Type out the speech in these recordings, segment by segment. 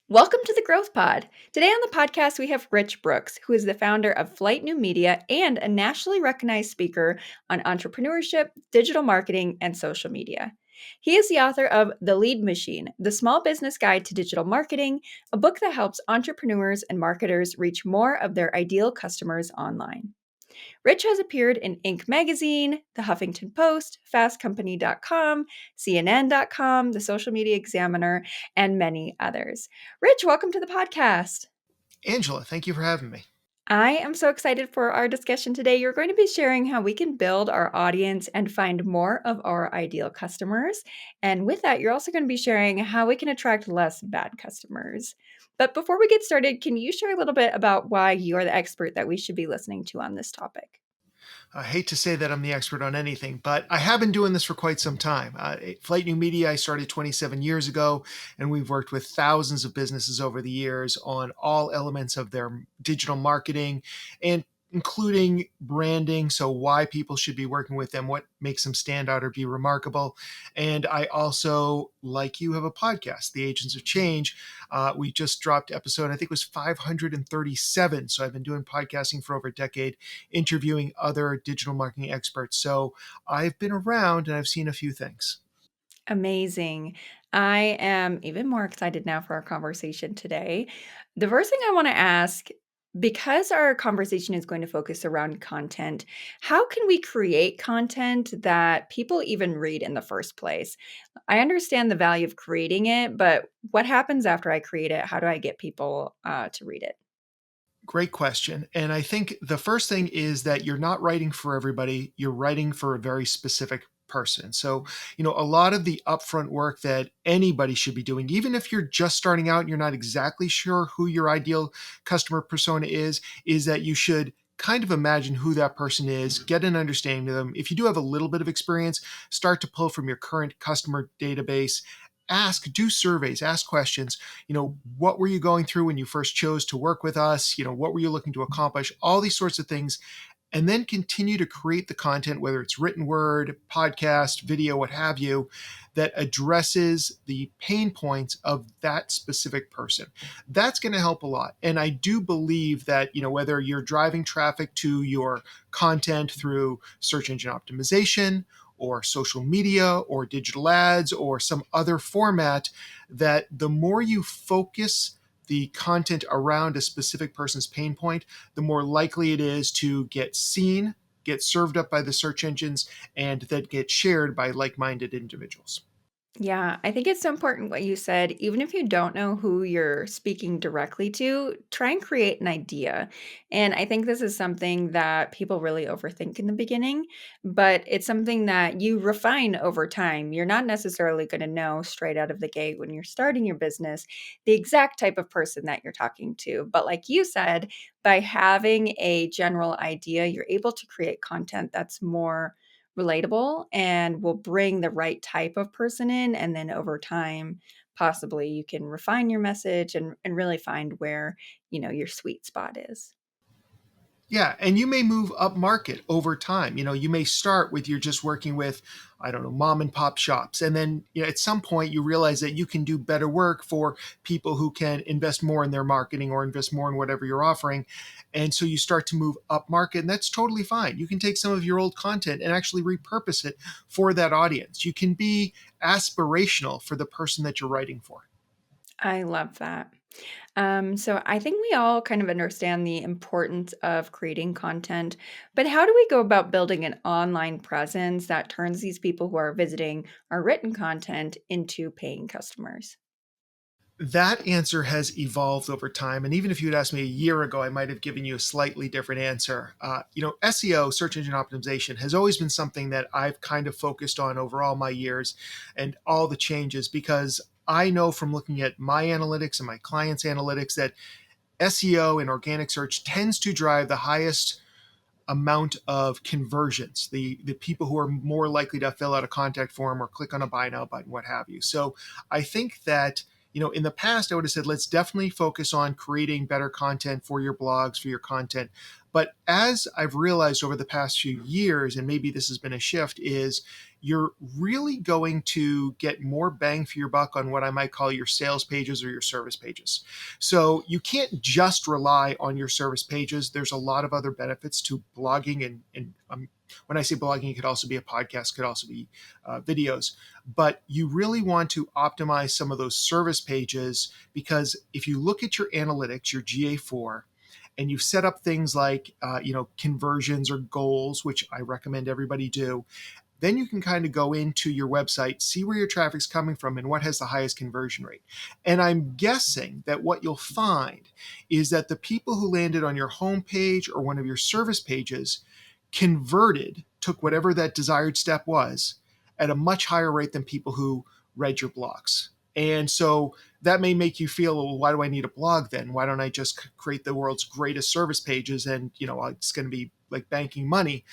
Welcome to the Growth Pod. Today on the podcast, we have Rich Brooks, who is the founder of Flight New Media and a nationally recognized speaker on entrepreneurship, digital marketing, and social media. He is the author of The Lead Machine, the small business guide to digital marketing, a book that helps entrepreneurs and marketers reach more of their ideal customers online. Rich has appeared in Inc. magazine, The Huffington Post, FastCompany.com, CNN.com, The Social Media Examiner, and many others. Rich, welcome to the podcast. Angela, thank you for having me. I am so excited for our discussion today. You're going to be sharing how we can build our audience and find more of our ideal customers. And with that, you're also going to be sharing how we can attract less bad customers. But before we get started, can you share a little bit about why you're the expert that we should be listening to on this topic? I hate to say that I'm the expert on anything, but I have been doing this for quite some time. Flight New Media, I started 27 years ago, and we've worked with thousands of businesses over the years on all elements of their digital marketing and including branding. So, why people should be working with them, what makes them stand out or be remarkable. And I also, like you, have a podcast, The Agents of Change. We just dropped episode, I think it was 537. So, I've been doing podcasting for over a decade, interviewing other digital marketing experts. So I've been around and I've seen a few things. Amazing. I am even more excited now for our conversation today. The first thing I want to ask, because our conversation is going to focus around content, how can we create content that people even read in the first place? I understand the value of creating it, but what happens after I create it? How do I get people to read it? Great question. And I think the first thing is that you're not writing for everybody, you're writing for a very specific person. So, a lot of the upfront work that anybody should be doing, even if you're just starting out and you're not exactly sure who your ideal customer persona is that you should kind of imagine who that person is, get an understanding of them. If you do have a little bit of experience, start to pull from your current customer database. Do surveys, ask questions. What were you going through when you first chose to work with us? What were you looking to accomplish? All these sorts of things. And then continue to create the content, whether it's written word, podcast, video, what have you, that addresses the pain points of that specific person. That's going to help a lot. And I do believe that, whether you're driving traffic to your content through search engine optimization or social media or digital ads or some other format, that the more you focus the content around a specific person's pain point, the more likely it is to get seen, get served up by the search engines, and then get shared by like minded individuals. Yeah, I think it's so important what you said. Even if you don't know who you're speaking directly to, try and create an idea. And I think this is something that people really overthink in the beginning, but it's something that you refine over time. You're not necessarily going to know straight out of the gate when you're starting your business the exact type of person that you're talking to. But like you said, by having a general idea, you're able to create content that's more relatable and will bring the right type of person in. And then over time, possibly you can refine your message and really find where, your sweet spot is. Yeah, and you may move up market over time. You may start with you're just working with, I don't know, mom and pop shops. And then, at some point you realize that you can do better work for people who can invest more in their marketing or invest more in whatever you're offering. And so you start to move up market, and that's totally fine. You can take some of your old content and actually repurpose it for that audience. You can be aspirational for the person that you're writing for. I love that. So I think we all kind of understand the importance of creating content, but how do we go about building an online presence that turns these people who are visiting our written content into paying customers? That answer has evolved over time. And even if you had asked me a year ago, I might have given you a slightly different answer. SEO, search engine optimization, has always been something that I've kind of focused on over all my years and all the changes, because I know from looking at my analytics and my clients' analytics that SEO and organic search tends to drive the highest amount of conversions, the people who are more likely to fill out a contact form or click on a buy now button, what have you. So I think that, in the past, I would have said, let's definitely focus on creating better content for your blogs, for your content. But as I've realized over the past few years, and maybe this has been a shift, is you're really going to get more bang for your buck on what I might call your sales pages or your service pages. So you can't just rely on your service pages. There's a lot of other benefits to blogging, and when I say blogging, it could also be a podcast, could also be videos. But you really want to optimize some of those service pages, because if you look at your analytics, your GA4, and you've set up things like conversions or goals, which I recommend everybody do, then you can kind of go into your website, see where your traffic's coming from and what has the highest conversion rate. And I'm guessing that what you'll find is that the people who landed on your homepage or one of your service pages converted, took whatever that desired step was, at a much higher rate than people who read your blogs. And so that may make you feel, well, why do I need a blog then? Why don't I just create the world's greatest service pages and, it's going to be like banking money?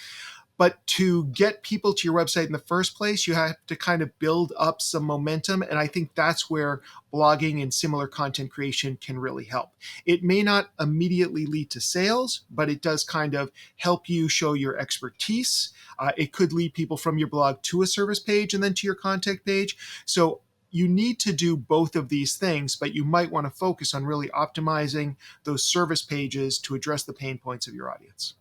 But to get people to your website in the first place, you have to kind of build up some momentum. And I think that's where blogging and similar content creation can really help. It may not immediately lead to sales, but it does kind of help you show your expertise. It could lead people from your blog to a service page and then to your contact page. So you need to do both of these things, but you might want to focus on really optimizing those service pages to address the pain points of your audience.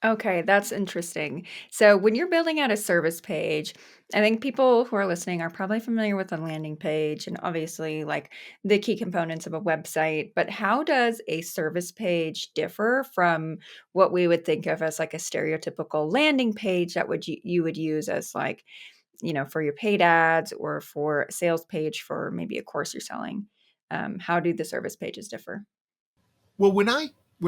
Okay, that's interesting. So when you're building out a service page, I think people who are listening are probably familiar with a landing page and obviously like the key components of a website. But how does a service page differ from what we would think of as like a stereotypical landing page that you would use as like, for your paid ads or for a sales page for maybe a course you're selling? How do the service pages differ? Well, when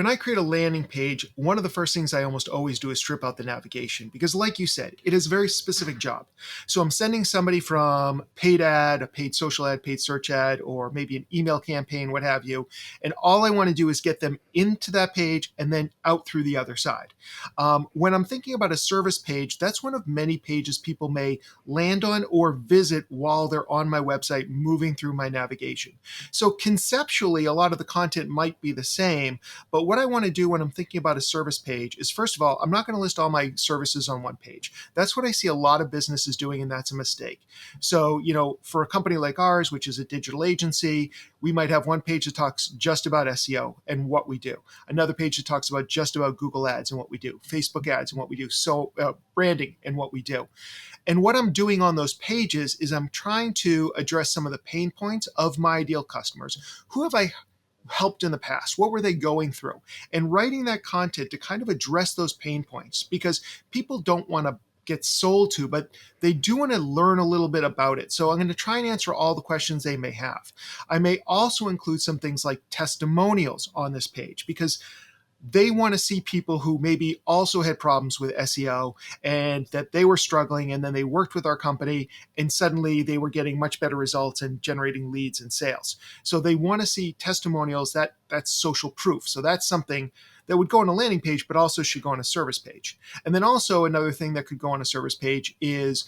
I create a landing page, one of the first things I almost always do is strip out the navigation, because like you said, it is a very specific job. So I'm sending somebody from paid ad, a paid social ad, paid search ad, or maybe an email campaign, what have you. And all I want to do is get them into that page and then out through the other side. When I'm thinking about a service page, that's one of many pages people may land on or visit while they're on my website, moving through my navigation. So conceptually, a lot of the content might be the same, but what I want to do when I'm thinking about a service page is, first of all, I'm not going to list all my services on one page. That's what I see a lot of businesses doing, and that's a mistake. So, for a company like ours, which is a digital agency, we might have one page that talks just about SEO and what we do, another page that talks about just about Google ads and what we do, Facebook ads and what we do, so branding and what we do. And what I'm doing on those pages is I'm trying to address some of the pain points of my ideal customers. Who have I helped in the past? What were they going through? And writing that content to kind of address those pain points, because people don't want to get sold to, but they do want to learn a little bit about it. So I'm going to try and answer all the questions they may have. I may also include some things like testimonials on this page, because they want to see people who maybe also had problems with SEO and that they were struggling, and then they worked with our company and suddenly they were getting much better results and generating leads and sales. So they want to see testimonials. That's social proof. So that's something that would go on a landing page, but also should go on a service page. And then also another thing that could go on a service page is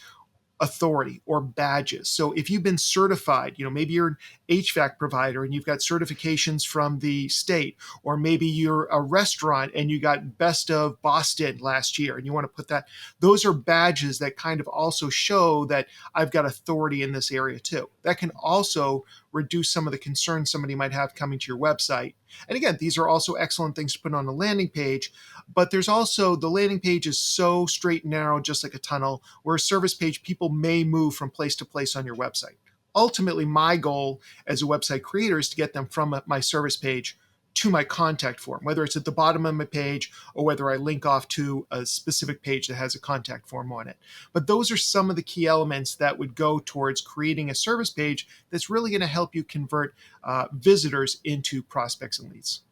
authority or badges. So if you've been certified, maybe you're an HVAC provider and you've got certifications from the state, or maybe you're a restaurant and you got Best of Boston last year and you want to put that, those are badges that kind of also show that I've got authority in this area too. That can also reduce some of the concerns somebody might have coming to your website. And again, these are also excellent things to put on a landing page, but there's also, the landing page is so straight and narrow, just like a tunnel, where a service page, people may move from place to place on your website. Ultimately, my goal as a website creator is to get them from my service page to my contact form, whether it's at the bottom of my page or whether I link off to a specific page that has a contact form on it. But those are some of the key elements that would go towards creating a service page that's really going to help you convert visitors into prospects and leads.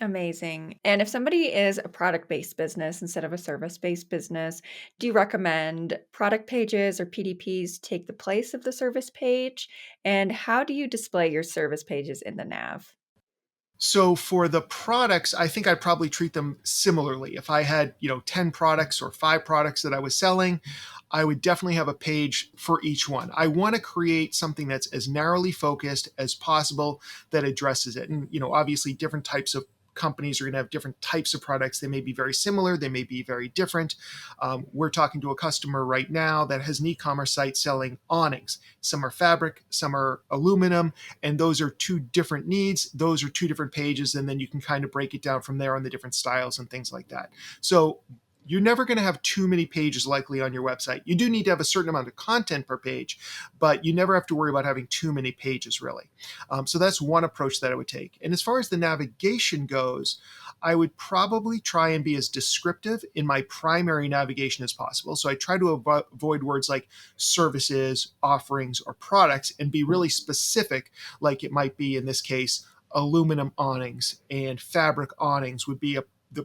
Amazing. And if somebody is a product-based business instead of a service-based business, do you recommend product pages or PDPs take the place of the service page? And how do you display your service pages in the nav? So for the products, I think I'd probably treat them similarly. If I had, 10 products or 5 products that I was selling, I would definitely have a page for each one. I want to create something that's as narrowly focused as possible that addresses it. And, obviously different types of companies are going to have different types of products. They may be very similar, they may be very different. We're talking to a customer right now that has an e-commerce site selling awnings. Some are fabric, some are aluminum, and those are two different needs. Those are two different pages, and then you can kind of break it down from there on the different styles and things like that. So you're never going to have too many pages likely on your website. You do need to have a certain amount of content per page, but you never have to worry about having too many pages really. So that's one approach that I would take. And as far as the navigation goes, I would probably try and be as descriptive in my primary navigation as possible. So I try to avoid words like services, offerings, or products and be really specific, like it might be in this case, aluminum awnings and fabric awnings would be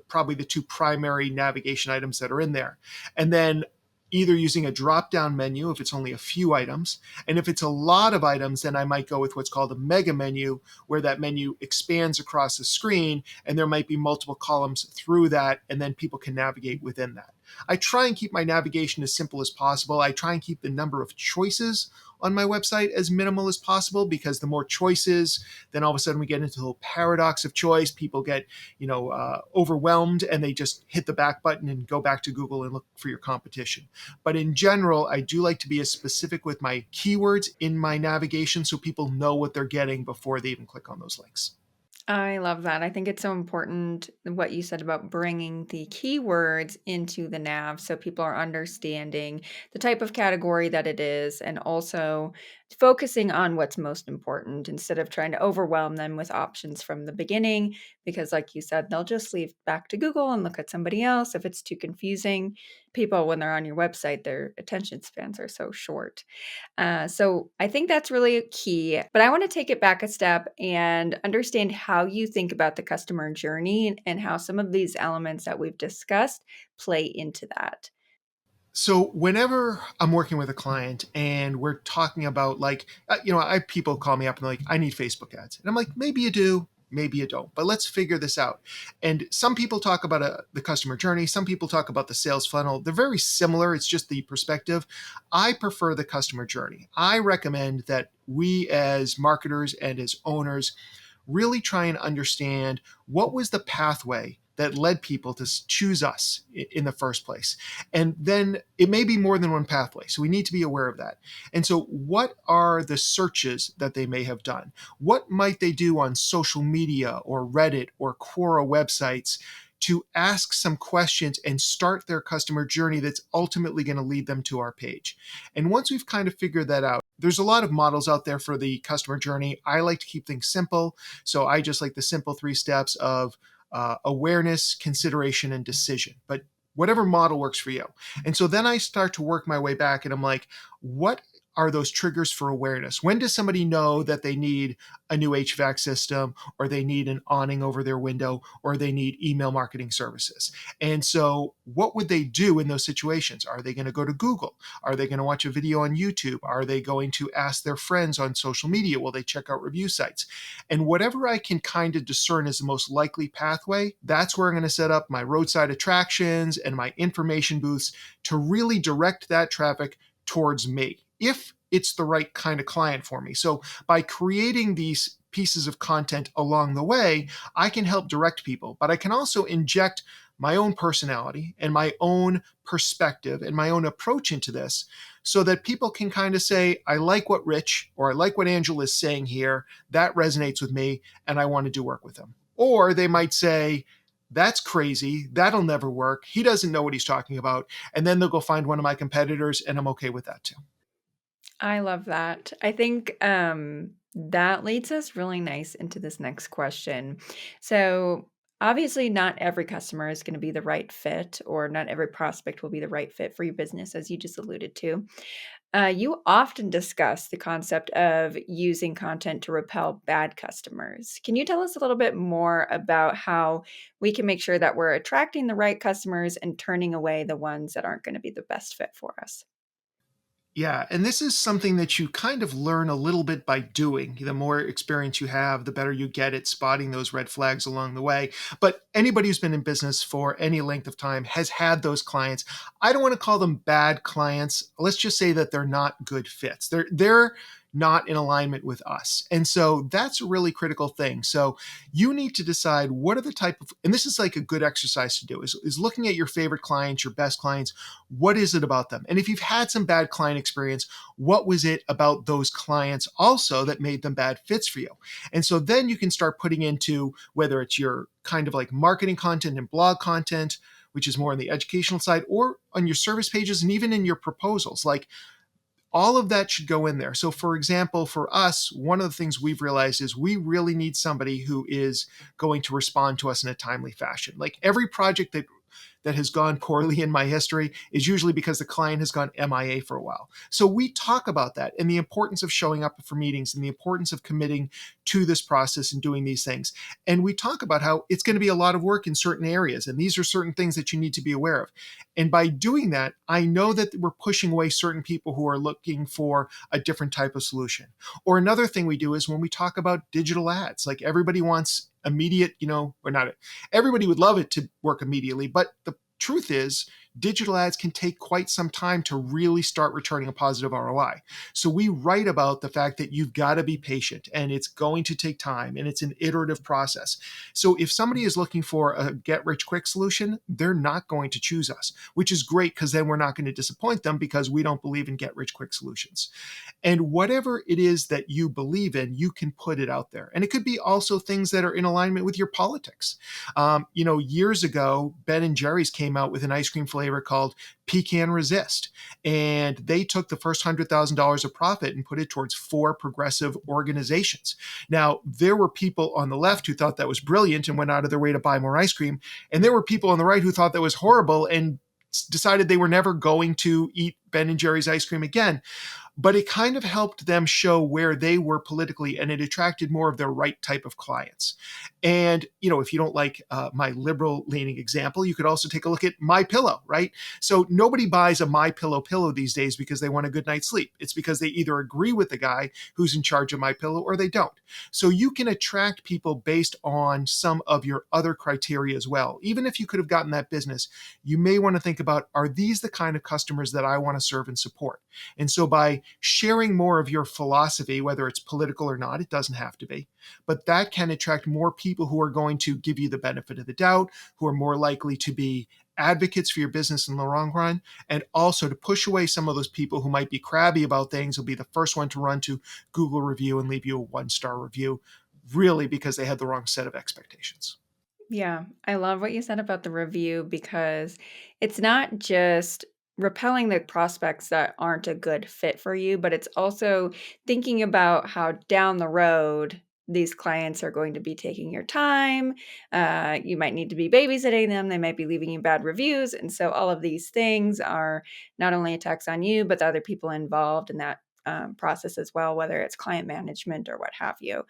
probably the two primary navigation items that are in there. And then either using a drop down menu if it's only a few items. And if it's a lot of items, then I might go with what's called a mega menu, where that menu expands across the screen and there might be multiple columns through that, and then people can navigate within that. I try and keep my navigation as simple as possible. I try and keep the number of choices on my website as minimal as possible, because the more choices, then all of a sudden we get into the whole paradox of choice. People get, overwhelmed and they just hit the back button and go back to Google and look for your competition. But in general, I do like to be as specific with my keywords in my navigation so people know what they're getting before they even click on those links. I love that. I think it's so important what you said about bringing the keywords into the nav so people are understanding the type of category that it is, and also focusing on what's most important instead of trying to overwhelm them with options from the beginning. Because, like you said, they'll just leave back to Google and look at somebody else if it's too confusing. People, when they're on your website, their attention spans are so short. So I think that's really key. But I want to take it back a step and understand how you think about the customer journey and how some of these elements that we've discussed play into that. So whenever I'm working with a client and we're talking about I people call me up and they're like, I need Facebook ads. And I'm like, maybe you do, maybe you don't, but let's figure this out. And some people talk about the customer journey. Some people talk about the sales funnel. They're very similar. It's just the perspective. I prefer the customer journey. I recommend that we as marketers and as owners really try and understand what was the pathway that led people to choose us in the first place. And then it may be more than one pathway. So we need to be aware of that. And so, what are the searches that they may have done? What might they do on social media or Reddit or Quora websites to ask some questions and start their customer journey that's ultimately going to lead them to our page? And once we've kind of figured that out, there's a lot of models out there for the customer journey. I like to keep things simple. So I just like the simple 3 steps of awareness, consideration, and decision. But whatever model works for you. And so then I start to work my way back and I'm like, what are those triggers for awareness? When does somebody know that they need a new HVAC system, or they need an awning over their window, or they need email marketing services? And so what would they do in those situations? Are they going to go to Google? Are they going to watch a video on YouTube? Are they going to ask their friends on social media? Will they check out review sites? And whatever I can kind of discern as the most likely pathway, that's where I'm going to set up my roadside attractions and my information booths to really direct that traffic towards me, if it's the right kind of client for me. So by creating these pieces of content along the way, I can help direct people, but I can also inject my own personality and my own perspective and my own approach into this, so that people can kind of say, I like what Rich or I like what Angela is saying here. That resonates with me and I want to do work with them. Or they might say, that's crazy. That'll never work. He doesn't know what he's talking about. And then they'll go find one of my competitors, and I'm okay with that too. I love that. I think that leads us really nice into this next question. So, obviously, not every customer is going to be the right fit, or not every prospect will be the right fit for your business, as you just alluded to. You often discuss the concept of using content to repel bad customers. Can you tell us a little bit more about how we can make sure that we're attracting the right customers and turning away the ones that aren't going to be the best fit for us? Yeah, and this is something that you kind of learn a little bit by doing. The more experience you have, the better you get at spotting those red flags along the way. But anybody who's been in business for any length of time has had those clients. I don't want to call them bad clients. Let's just say that they're not good fits. They're not in alignment with us. And so that's a really critical thing. So you need to decide what are the type of, and this is like a good exercise to do, is looking at your favorite clients, your best clients. What is it about them? And if you've had some bad client experience, what was it about those clients also that made them bad fits for you? And so then you can start putting into whether it's your kind of like marketing content and blog content, which is more on the educational side, or on your service pages and even in your proposals. Like all of that should go in there. So, for example, for us, one of the things we've realized is we really need somebody who is going to respond to us in a timely fashion. Like every project that has gone poorly in my history is usually because the client has gone MIA for a while. So we talk about that and the importance of showing up for meetings and the importance of committing to this process and doing these things. And we talk about how it's going to be a lot of work in certain areas. And these are certain things that you need to be aware of. And by doing that, I know that we're pushing away certain people who are looking for a different type of solution. Or another thing we do is when we talk about digital ads, like everybody wants immediate, or not, everybody would love it to work immediately, but the truth is digital ads can take quite some time to really start returning a positive ROI. So we write about the fact that you've got to be patient and it's going to take time and it's an iterative process. So if somebody is looking for a get rich quick solution, they're not going to choose us, which is great because then we're not going to disappoint them because we don't believe in get rich quick solutions. And whatever it is that you believe in, you can put it out there. And it could be also things that are in alignment with your politics. Years ago, Ben and Jerry's came out with an ice cream flavor called Pecan Resist. And they took the first $100,000 of profit and put it towards 4 progressive organizations. Now, there were people on the left who thought that was brilliant and went out of their way to buy more ice cream. And there were people on the right who thought that was horrible and decided they were never going to eat Ben and Jerry's ice cream again. But it kind of helped them show where they were politically, and it attracted more of their right type of clients. And if you don't like my liberal leaning example, you could also take a look at My Pillow, right? So nobody buys a My Pillow pillow these days because they want a good night's sleep. It's because they either agree with the guy who's in charge of My Pillow or they don't. So you can attract people based on some of your other criteria as well. Even if you could have gotten that business, you may want to think about, are these the kind of customers that I want to serve and support? And so by sharing more of your philosophy, whether it's political or not, it doesn't have to be, but that can attract more people who are going to give you the benefit of the doubt, who are more likely to be advocates for your business in the long run, and also to push away some of those people who might be crabby about things, will be the first one to run to Google review and leave you a 1-star review, really because they had the wrong set of expectations. Yeah, I love what you said about the review because it's not just repelling the prospects that aren't a good fit for you, but it's also thinking about how down the road these clients are going to be taking your time. You might need to be babysitting them. They might be leaving you bad reviews. And so all of these things are not only a tax on you, but the other people involved in that process as well, whether it's client management or what have you.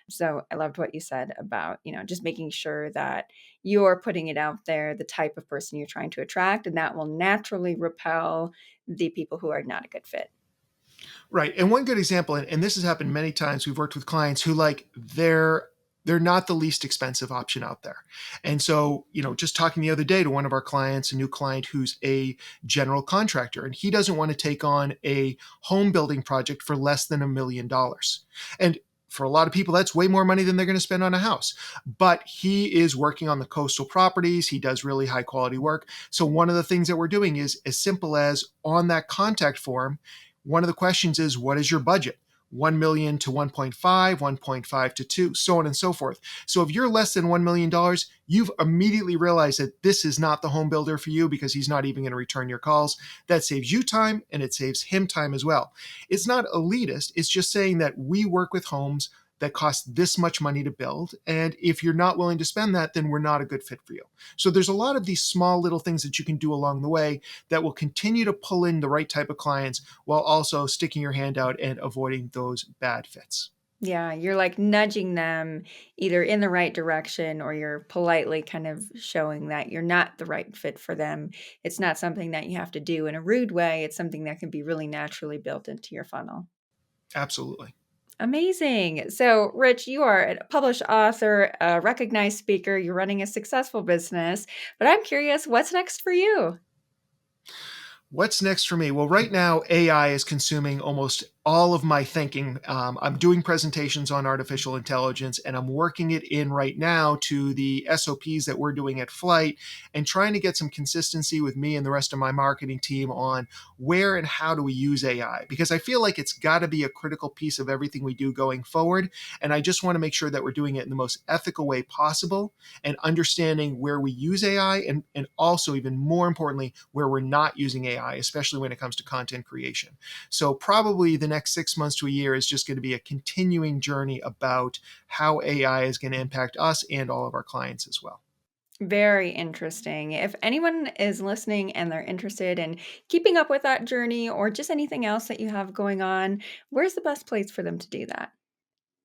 So I loved what you said about, just making sure that you're putting it out there, the type of person you're trying to attract, and that will naturally repel the people who are not a good fit. Right. And one good example, and this has happened many times, we've worked with clients who they're not the least expensive option out there. And so, just talking the other day to one of our clients, a new client who's a general contractor, and he doesn't want to take on a home building project for less than $1 million. And for a lot of people, that's way more money than they're going to spend on a house. But he is working on the coastal properties. He does really high quality work. So one of the things that we're doing is as simple as on that contact form, one of the questions is, what is your budget? 1 million to 1.5, 1.5 to 2, so on and so forth. So if you're less than $1 million, you've immediately realized that this is not the home builder for you because he's not even going to return your calls. That saves you time and it saves him time as well. It's not elitist. It's just saying that we work with homes that cost this much money to build. And if you're not willing to spend that, then we're not a good fit for you. So there's a lot of these small little things that you can do along the way that will continue to pull in the right type of clients while also sticking your hand out and avoiding those bad fits. Yeah, you're like nudging them either in the right direction or you're politely kind of showing that you're not the right fit for them. It's not something that you have to do in a rude way. It's something that can be really naturally built into your funnel. Absolutely. Amazing. So, Rich, you are a published author, a recognized speaker, you're running a successful business, but I'm curious, what's next for you? What's next for me? Well, right now, AI is consuming almost all of my thinking. I'm doing presentations on artificial intelligence, and I'm working it in right now to the SOPs that we're doing at Flight, and trying to get some consistency with me and the rest of my marketing team on where and how do we use AI, because I feel like it's got to be a critical piece of everything we do going forward. And I just want to make sure that we're doing it in the most ethical way possible, and understanding where we use AI, and also, even more importantly, where we're not using AI, especially when it comes to content creation. So, probably the next 6 months to a year is just going to be a continuing journey about how AI is going to impact us and all of our clients as well. Very interesting. If anyone is listening and they're interested in keeping up with that journey or just anything else that you have going on, where's the best place for them to do that?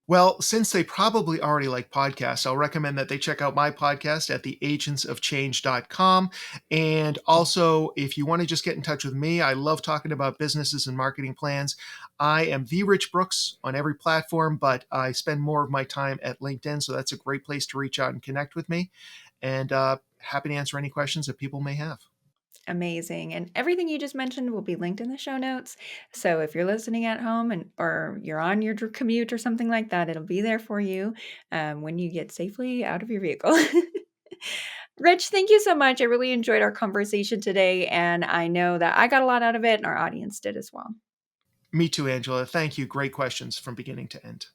Well, since they probably already like podcasts, I'll recommend that they check out my podcast at theagentsofchange.com. And also, if you want to just get in touch with me, I love talking about businesses and marketing plans. I am the Rich Brooks on every platform, but I spend more of my time at LinkedIn. So that's a great place to reach out and connect with me. And happy to answer any questions that people may have. Amazing. And everything you just mentioned will be linked in the show notes. So if you're listening at home and or you're on your commute or something like that, it'll be there for you when you get safely out of your vehicle. Rich, thank you so much. I really enjoyed our conversation today, and I know that I got a lot out of it, and our audience did as well. Me too, Angela. Thank you. Great questions from beginning to end.